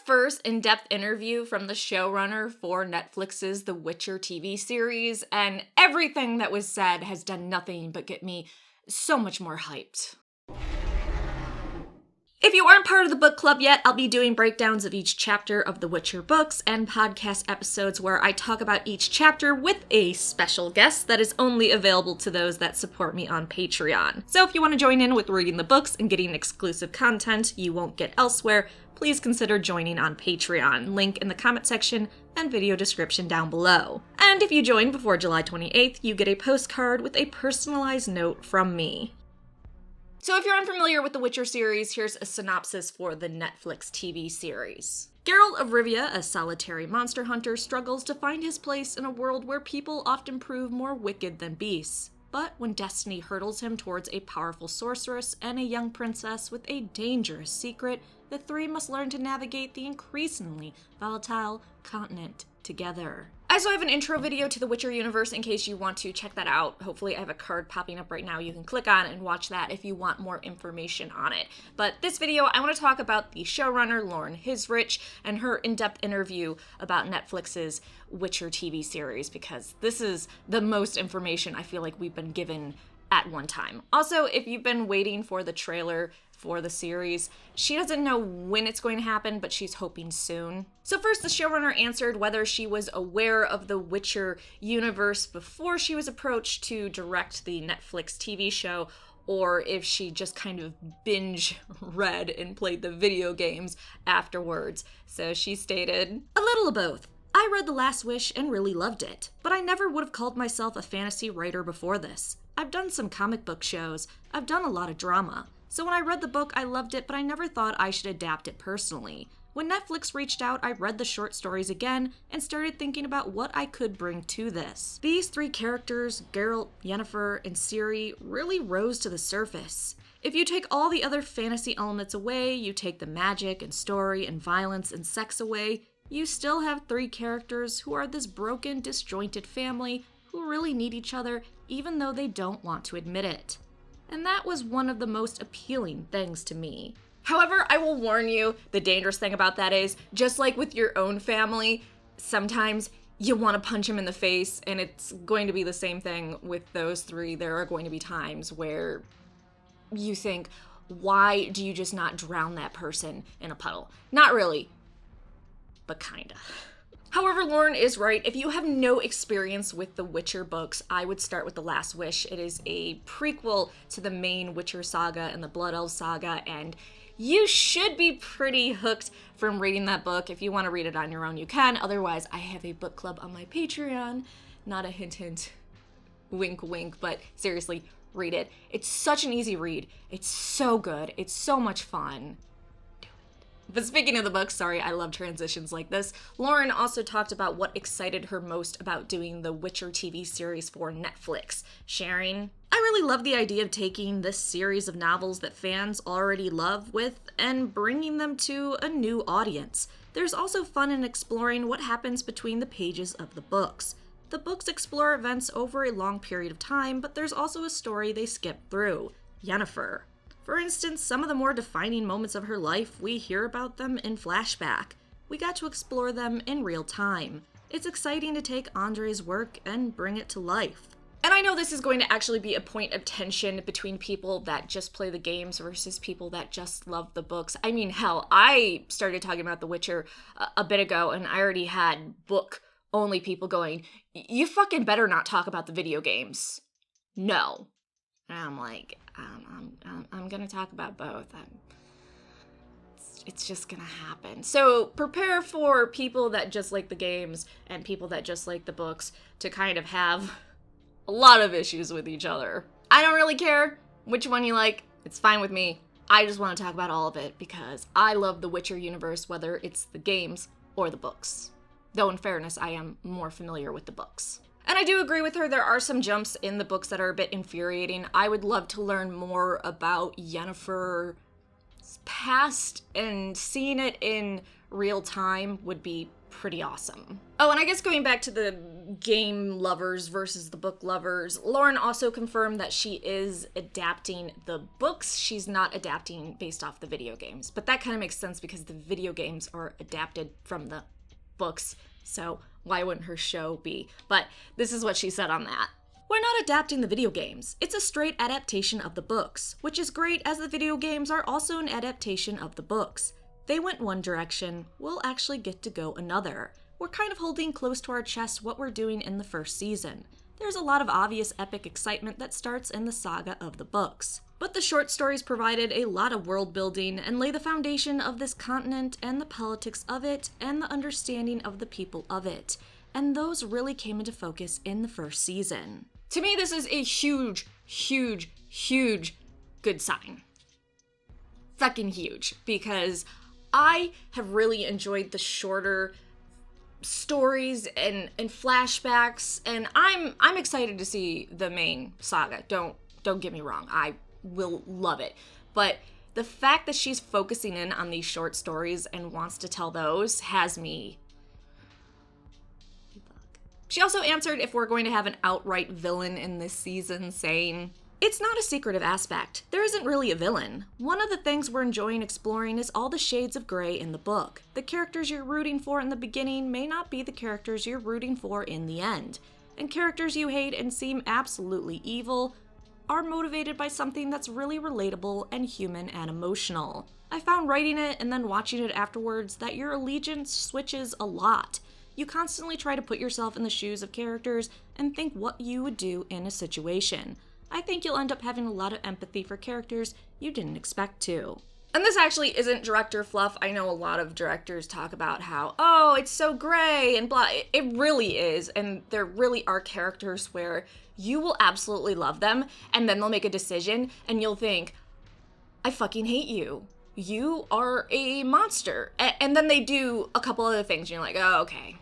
first in-depth interview from the showrunner for Netflix's The Witcher TV series, and everything that was said has done nothing but get me so much more hyped. If you aren't part of the book club yet, I'll be doing breakdowns of each chapter of the Witcher books and podcast episodes where I talk about each chapter with a special guest that is only available to those that support me on Patreon. So if you want to join in with reading the books and getting exclusive content you won't get elsewhere, please consider joining on Patreon. Link in the comment section and video description down below. And if you join before July 28th, you get a postcard with a personalized note from me. So if you're unfamiliar with the Witcher series, here's a synopsis for the Netflix TV series. Geralt of Rivia, a solitary monster hunter, struggles to find his place in a world where people often prove more wicked than beasts. But when destiny hurtles him towards a powerful sorceress and a young princess with a dangerous secret, the three must learn to navigate the increasingly volatile continent together. I also have an intro video to the Witcher universe in case you want to check that out. Hopefully I have a card popping up right now you can click on and watch that if you want more information on it. But this video, I want to talk about the showrunner, Lauren Hisrich, and her in-depth interview about Netflix's Witcher TV series, because this is the most information I feel like we've been given at one time. Also, if you've been waiting for the trailer for the series, she doesn't know when it's going to happen, but she's hoping soon. So first, the showrunner answered whether she was aware of the Witcher universe before she was approached to direct the Netflix TV show, or if she just kind of binge read and played the video games afterwards. So she stated, "A little of both. I read The Last Wish and really loved it, but I never would have called myself a fantasy writer before this. I've done some comic book shows. I've done a lot of drama. So when I read the book, I loved it, but I never thought I should adapt it personally. When Netflix reached out, I read the short stories again and started thinking about what I could bring to this. These three characters, Geralt, Yennefer, and Ciri, really rose to the surface. If you take all the other fantasy elements away, you take the magic and story and violence and sex away, you still have three characters who are this broken, disjointed family who really need each other even though they don't want to admit it. And that was one of the most appealing things to me. However, I will warn you, the dangerous thing about that is, just like with your own family, sometimes you want to punch them in the face, and it's going to be the same thing with those three. There are going to be times where you think, why do you just not drown that person in a puddle? Not really, but kinda. However, Lauren is right. If you have no experience with the Witcher books, I would start with The Last Wish. It is a prequel to the main Witcher saga and the Blood Elves saga, and you should be pretty hooked from reading that book. If you want to read it on your own, you can. Otherwise, I have a book club on my Patreon. Not a hint, hint, wink, wink, but seriously, read it. It's such an easy read. It's so good. It's so much fun. But speaking of the book, sorry, I love transitions like this, Lauren also talked about what excited her most about doing the Witcher TV series for Netflix, sharing, "I really love the idea of taking this series of novels that fans already love and bringing them to a new audience. There's also fun in exploring what happens between the pages of the books. The books explore events over a long period of time, but there's also a story they skip through, Yennefer. For instance, some of the more defining moments of her life, we hear about them in flashback. We got to explore them in real time. It's exciting to take Andre's work and bring it to life." And I know this is going to actually be a point of tension between people that just play the games versus people that just love the books. I mean, hell, I started talking about The Witcher a bit ago, and I already had book-only people going, "You fucking better not talk about the video games." No. And I'm like, I'm gonna talk about both. It's just gonna happen. So prepare for people that just like the games and people that just like the books to kind of have a lot of issues with each other. I don't really care which one you like. It's fine with me. I just want to talk about all of it because I love the Witcher universe, whether it's the games or the books. Though in fairness, I am more familiar with the books. And I do agree with her, there are some jumps in the books that are a bit infuriating. I would love to learn more about Yennefer's past, and seeing it in real time would be pretty awesome. Oh, and I guess going back to the game lovers versus the book lovers, Lauren also confirmed that she is adapting the books. She's not adapting based off the video games. But that kind of makes sense because the video games are adapted from the books, so why wouldn't her show be? But this is what she said on that. We're not adapting the video games. It's a straight adaptation of the books, which is great as the video games are also an adaptation of the books. They went one direction, we'll actually get to go another. We're kind of holding close to our chest what we're doing in the first season. There's a lot of obvious epic excitement that starts in the saga of the books. But the short stories provided a lot of world building and lay the foundation of this continent and the politics of it and the understanding of the people of it. And those really came into focus in the first season. To me, this is a huge, huge, huge good sign. Fucking huge. Because I have really enjoyed the shorter stories and flashbacks, and I'm excited to see the main saga. Don't get me wrong. I will love it. But the fact that she's focusing in on these short stories and wants to tell those has me. She also answered if we're going to have an outright villain in this season, saying, "It's not a secretive aspect. There isn't really a villain. One of the things we're enjoying exploring is all the shades of gray in the book. The characters you're rooting for in the beginning may not be the characters you're rooting for in the end. And characters you hate and seem absolutely evil are motivated by something that's really relatable and human and emotional. I found writing it and then watching it afterwards that your allegiance switches a lot. You constantly try to put yourself in the shoes of characters and think what you would do in a situation. I think you'll end up having a lot of empathy for characters you didn't expect to." And this actually isn't director fluff. I know a lot of directors talk about how, oh, it's so gray and blah. It really is, and there really are characters where you will absolutely love them, and then they'll make a decision, and you'll think, I fucking hate you. You are a monster. And then they do a couple other things, and you're like, oh, okay.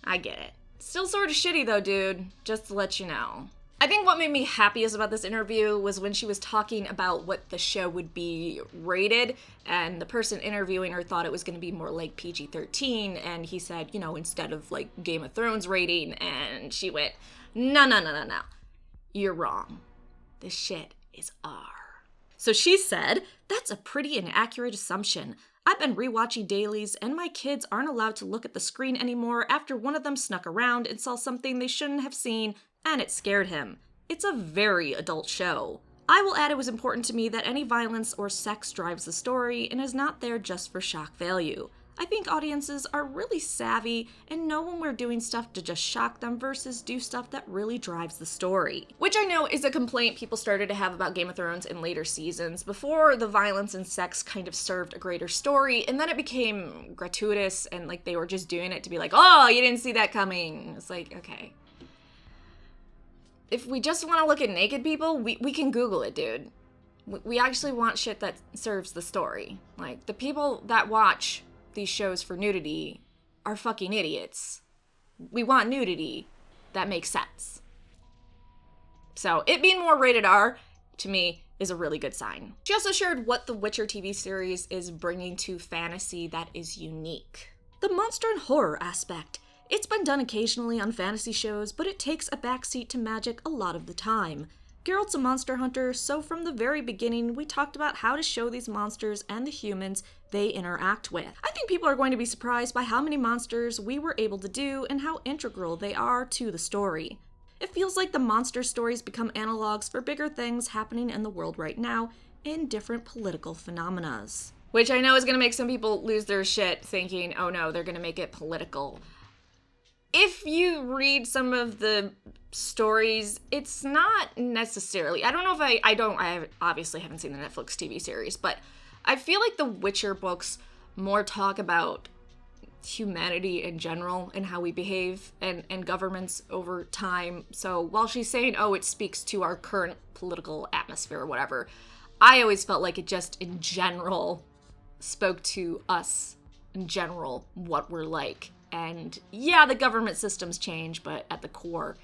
I get it. Still sort of shitty though, dude, just to let you know. I think what made me happiest about this interview was when she was talking about what the show would be rated, and the person interviewing her thought it was going to be more like PG-13, and he said, you know, instead of like Game of Thrones rating, and she went, no. You're wrong. This shit is R. So she said, "That's a pretty inaccurate assumption. I've been rewatching dailies, and my kids aren't allowed to look at the screen anymore after one of them snuck around and saw something they shouldn't have seen, and it scared him. It's a very adult show. I will add it was important to me that any violence or sex drives the story and is not there just for shock value. I think audiences are really savvy and know when we're doing stuff to just shock them versus do stuff that really drives the story." Which I know is a complaint people started to have about Game of Thrones in later seasons. Before, the violence and sex kind of served a greater story, and then it became gratuitous and like they were just doing it to be like, oh, you didn't see that coming. It's like, okay. If we just want to look at naked people, we can Google it, dude. We actually want shit that serves the story. Like, the people that watch these shows for nudity are fucking idiots. We want nudity that makes sense. So it being more rated R, to me, is a really good sign. She also shared what the Witcher TV series is bringing to fantasy that is unique. The monster and horror aspect. It's been done occasionally on fantasy shows, but it takes a backseat to magic a lot of the time. Geralt's a monster hunter, so from the very beginning, we talked about how to show these monsters and the humans they interact with. I think people are going to be surprised by how many monsters we were able to do and how integral they are to the story. It feels like the monster stories become analogs for bigger things happening in the world right now in different political phenomena. Which I know is going to make some people lose their shit thinking, oh no, they're going to make it political. If you read some of the stories, it's not necessarily, I obviously haven't seen the Netflix TV series, but I feel like the Witcher books more talk about humanity in general and how we behave and governments over time. So while she's saying, oh, it speaks to our current political atmosphere or whatever, I always felt like it just in general spoke to us in general, what we're like. And yeah, the government systems change, but at the core,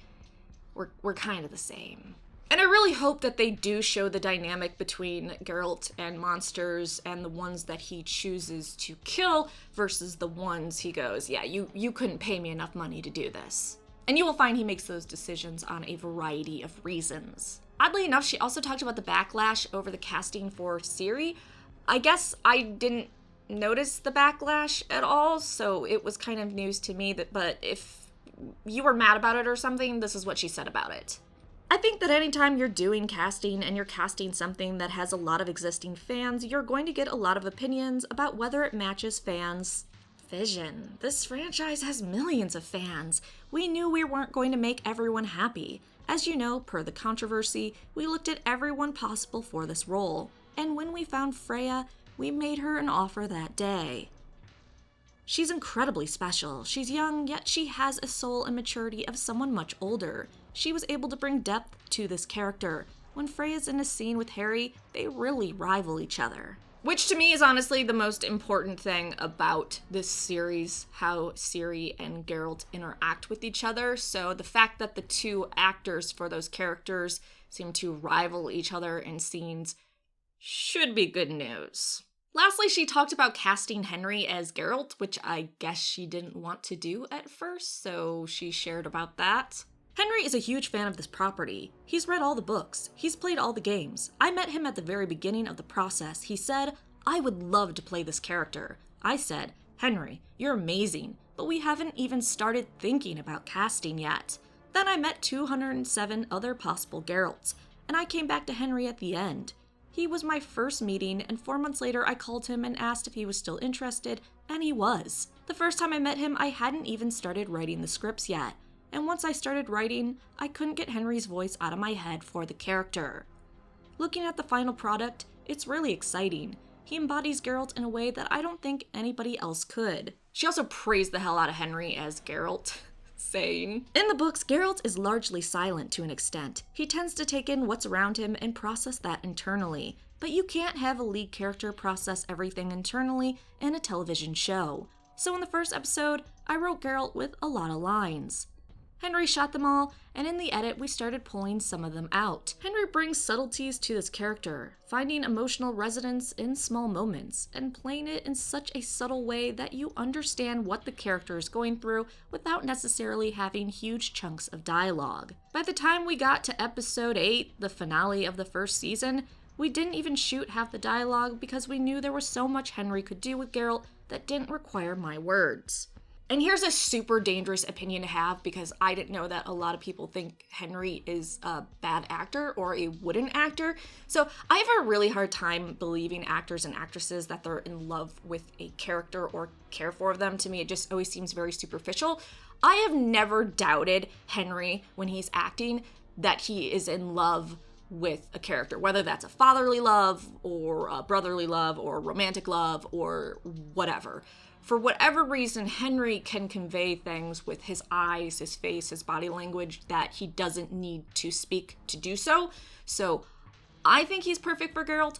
we're kind of the same. And I really hope that they do show the dynamic between Geralt and monsters and the ones that he chooses to kill versus the ones he goes, yeah, you couldn't pay me enough money to do this. And you will find he makes those decisions on a variety of reasons. Oddly enough, she also talked about the backlash over the casting for Ciri. I guess I didn't notice the backlash at all, so it was kind of news to me, but if you were mad about it or something, this is what she said about it. I think that anytime you're doing casting and you're casting something that has a lot of existing fans, you're going to get a lot of opinions about whether it matches fans' vision. This franchise has millions of fans. We knew we weren't going to make everyone happy. As you know, per the controversy, we looked at everyone possible for this role. And when we found Freya, we made her an offer that day. She's incredibly special. She's young, yet she has a soul and maturity of someone much older. She was able to bring depth to this character. When Freya's in a scene with Harry, they really rival each other. Which to me is honestly the most important thing about this series, how Ciri and Geralt interact with each other. So the fact that the two actors for those characters seem to rival each other in scenes should be good news. Lastly, she talked about casting Henry as Geralt, which I guess she didn't want to do at first, so she shared about that. Henry is a huge fan of this property. He's read all the books. He's played all the games. I met him at the very beginning of the process. He said, "I would love to play this character." I said, "Henry, you're amazing, but we haven't even started thinking about casting yet." Then I met 207 other possible Geralts, and I came back to Henry at the end. He was my first meeting, and 4 months later I called him and asked if he was still interested, and he was. The first time I met him, I hadn't even started writing the scripts yet. And once I started writing, I couldn't get Henry's voice out of my head for the character. Looking at the final product, it's really exciting. He embodies Geralt in a way that I don't think anybody else could. She also praised the hell out of Henry as Geralt, saying, "In the books, Geralt is largely silent to an extent. He tends to take in what's around him and process that internally. But you can't have a lead character process everything internally in a television show. So in the first episode, I wrote Geralt with a lot of lines. Henry shot them all, and in the edit, we started pulling some of them out. Henry brings subtleties to this character, finding emotional resonance in small moments, and playing it in such a subtle way that you understand what the character is going through without necessarily having huge chunks of dialogue. By the time we got to episode 8, the finale of the first season, we didn't even shoot half the dialogue because we knew there was so much Henry could do with Geralt that didn't require my words. And here's a super dangerous opinion to have because I didn't know that a lot of people think Henry is a bad actor or a wooden actor. So I have a really hard time believing actors and actresses that they're in love with a character or care for them. To me, it just always seems very superficial. I have never doubted Henry when he's acting that he is in love with a character, whether that's a fatherly love or a brotherly love or romantic love or whatever. For whatever reason, Henry can convey things with his eyes, his face, his body language that he doesn't need to speak to do so. So I think he's perfect for Geralt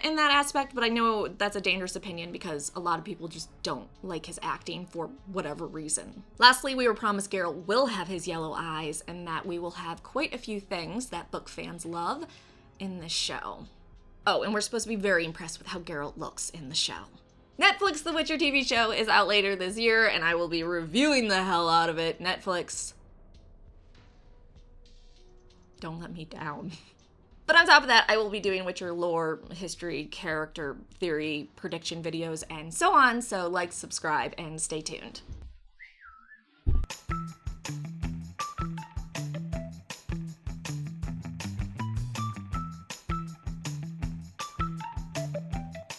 in that aspect, but I know that's a dangerous opinion because a lot of people just don't like his acting for whatever reason. Lastly, we were promised Geralt will have his yellow eyes and that we will have quite a few things that book fans love in this show. Oh, and we're supposed to be very impressed with how Geralt looks in the show. Netflix The Witcher TV show is out later this year, and I will be reviewing the hell out of it. Netflix, don't let me down. But on top of that, I will be doing Witcher lore, history, character, theory, prediction videos, and so on, so like, subscribe, and stay tuned.